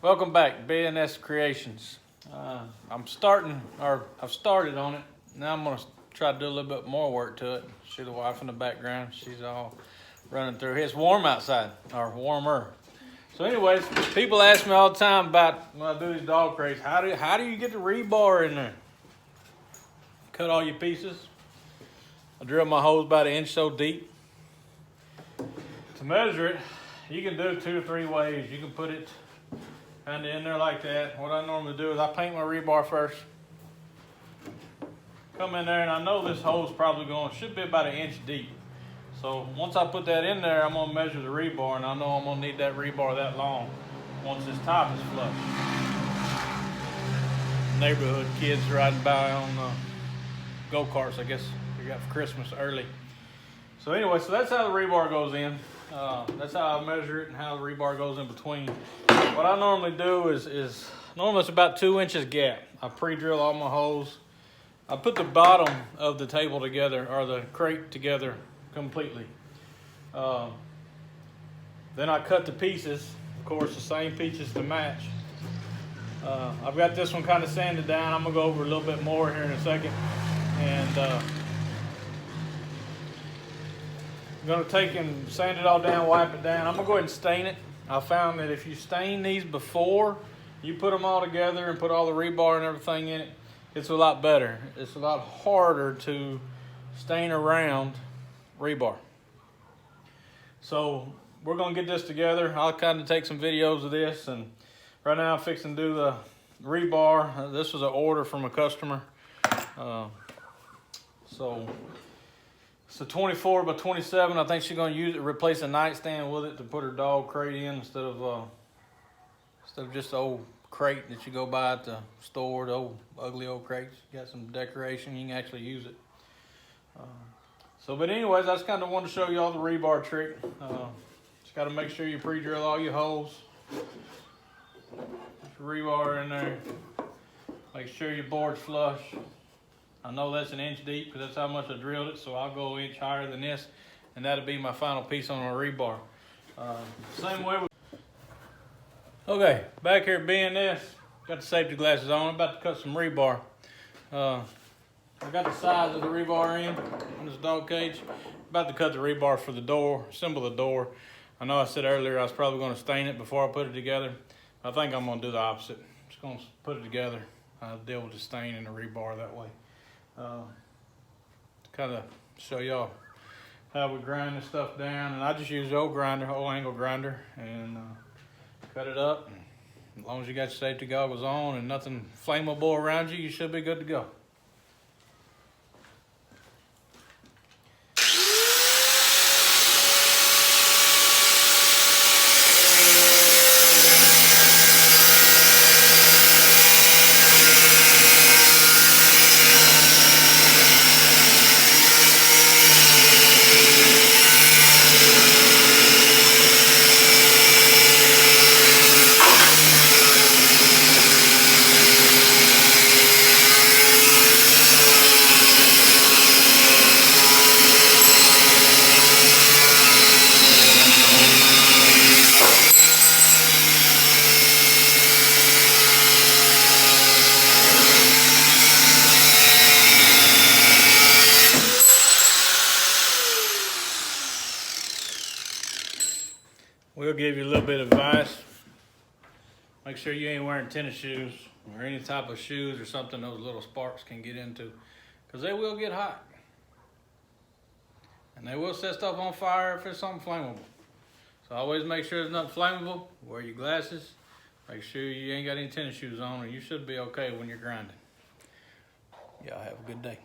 Welcome back, BNS Creations. I've started on it. Now I'm gonna try to do a little bit more work to it. See the wife in the background. She's all running through. It's warm outside, or warmer. So anyways, people ask me all the time about when I do these dog crates, how do you get the rebar in there? Cut all your pieces. I drill my holes about 1 inch so deep. To measure it, you can do 2 or 3 ways. You can put it kind of in there like that. What I normally do is I paint my rebar first. Come in there, and I know this hole's probably should be about 1 inch deep. So once I put that in there, I'm gonna measure the rebar, and I know I'm gonna need that rebar that long once this top is flush. Neighborhood kids riding by on go-karts, I guess we got for Christmas early. So anyway, so that's how the rebar goes in. That's how I measure it and how the rebar goes in between. What I normally do is normally it's about 2 inches gap. I pre-drill all my holes. I put the bottom of the table together, or the crate together completely. Then I cut the pieces, of course the same pieces to match. I've got this one kind of sanded down. I'm gonna go over a little bit more here in a second. And I'm gonna take and sand it all down, wipe it down. I'm gonna go ahead and stain it. I found that if you stain these before you put them all together and put all the rebar and everything in it, it's a lot better. It's a lot harder to stain around rebar. So we're gonna get this together. I'll kind of take some videos of this, and right now I'm fixing to do the rebar. This was an order from a customer. So it's a 24 by 27. I think she's gonna replace a nightstand with it to put her dog crate in instead of just the old crate that you go buy at the store, the old ugly old crates. You got some decoration, you can actually use it. But anyways, I just kind of wanted to show you all the rebar trick. Just got to make sure you pre-drill all your holes. Put your rebar in there. Make sure your board's flush. I know that's 1 inch deep because that's how much I drilled it, so I'll go 1 inch higher than this, and that'll be my final piece on my rebar. Same way with... Okay, back here at BNS, got the safety glasses on. I'm about to cut some rebar. I got the size of the rebar in on this dog cage. About to cut the rebar for the door, assemble the door. I know I said earlier I was probably going to stain it before I put it together. I think I'm going to do the opposite. I'm just going to put it together. I'll deal with the stain and the rebar that way. To kind of show y'all how we grind this stuff down. And I just use the old angle grinder, and cut it up. And as long as you got your safety goggles on and nothing flammable around you, you should be good to go. We'll give you a little bit of advice. Make sure you ain't wearing tennis shoes or any type of shoes or something those little sparks can get into, because they will get hot. And they will set stuff on fire if it's something flammable. So always make sure there's nothing flammable. Wear your glasses. Make sure you ain't got any tennis shoes on, and you should be okay when you're grinding. Y'all have a good day.